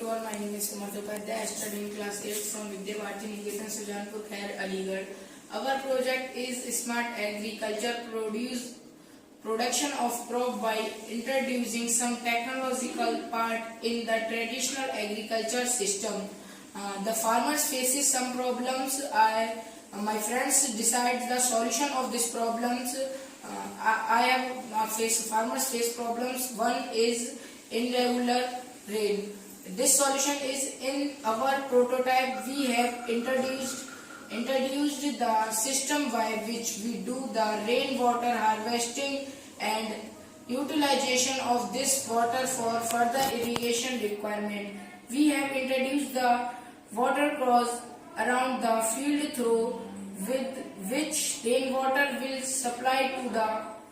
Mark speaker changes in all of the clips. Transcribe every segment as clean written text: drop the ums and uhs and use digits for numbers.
Speaker 1: to all. My name is Kumar Upadhyay. I study in class 8 from Vidya Bharati Niketan Sujanpur Khair, Aligarh. Our project is Smart Agriculture production of crop by introducing some technological part in the traditional agriculture system. The farmers faces some problems. My friends decide the solution of these problems. Farmers face problems. One is irregular rain. This solution is in our prototype. We have introduced the system by which we do the rainwater harvesting and utilization of this water for further irrigation requirement. We have introduced the water cross around the field through with which rainwater will supply to the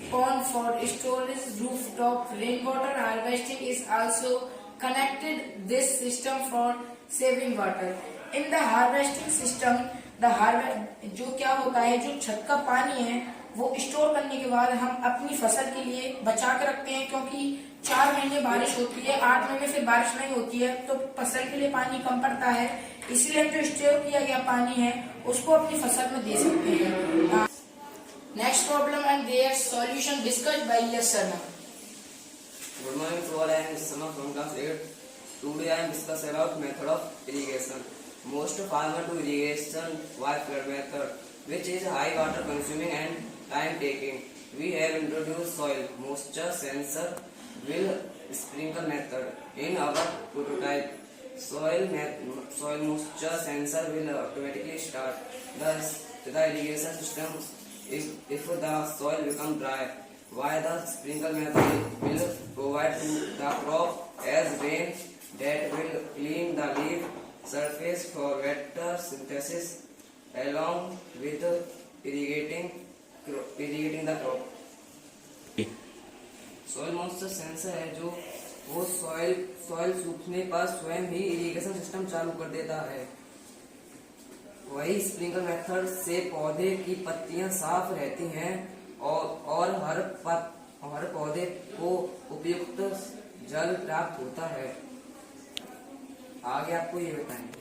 Speaker 1: pond for storage. Rooftop rainwater harvesting is also connected this system for saving water. In the harvesting system, जो क्या होता है, जो छत का पानी है वो स्टोर करने के बाद हम अपनी फसल के लिए बचा के रखते हैं, क्योंकि 4 महीने बारिश होती है, 8 महीने फिर बारिश नहीं होती है, तो फसल के लिए पानी कम पड़ता है। इसलिए जो स्टोर किया गया पानी है उसको अपनी फसल में दे सकते हैं। Next problem and their solution discussed bye yes sir.
Speaker 2: Good morning to all. I am Sama from class 8. Today I am discuss about method of irrigation. Most farmers do irrigation by flood method, which is high water consuming and time taking. We have introduced soil moisture sensor will sprinkle method in our prototype. Soil moisture sensor will automatically start the irrigation system if the soil become dry. While the sprinkle method will provide to the crop as rain that will clean the leaf surface for water synthesis along with irrigating the crop. Soil moisture sensor है जो वो soil सूखने पर स्वयं ही irrigation system चालू कर देता है। वही स्प्रिंकल मेथड से पौधे की पत्तियां साफ रहती हैं और हर पौधे को उपयुक्त जल प्राप्त होता है। आगे आपको ये बताएंगे।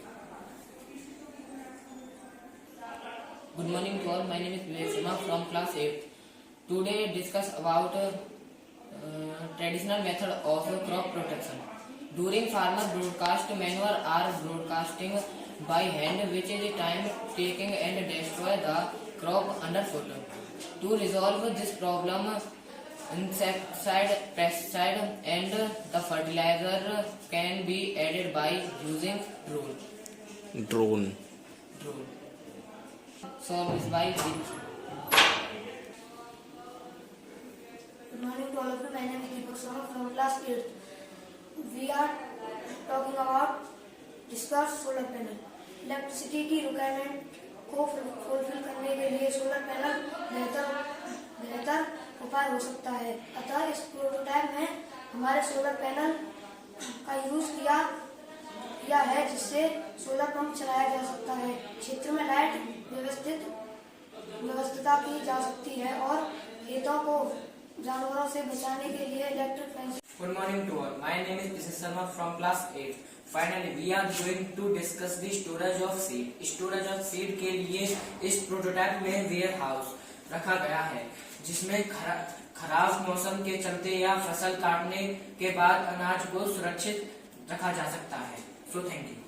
Speaker 3: Good morning to all. My name is Vivek from class 8. Today discuss about traditional method of crop protection. During farmer broadcast, manure are broadcasting by hand, which is time taking and destroy the crop underfoot. To resolve this problem, insecticide, pesticide and the fertilizer can be added by using drone. Solved by Virush.
Speaker 4: Good morning to all of you. My name is Deepak Sharma from class 8. We are talking about discuss solar panel. Electricity की requirement को fulfil करने के लिए solar panel बेहतर उपाय हो सकता है। अतः इस प्रोटोटाइप में हमारे सोलर पैनल का यूज किया है, जिससे सोलर पंप चलाया जा सकता है। क्षेत्र में लाइट व्यवस्था की जा सकती है और खेतों को जानवरों से बचाने के लिए electric fencing.
Speaker 5: Good morning to all. My name is Mrs. Sharma from class 8. Finally, we are going to discuss the storage of seed. Storage of seed के लिए इस प्रोटोटाइप में वेयर हाउस रखा गया है, जिसमें खराब मौसम के चलते या फसल काटने के बाद अनाज को सुरक्षित रखा जा सकता है। So thank you.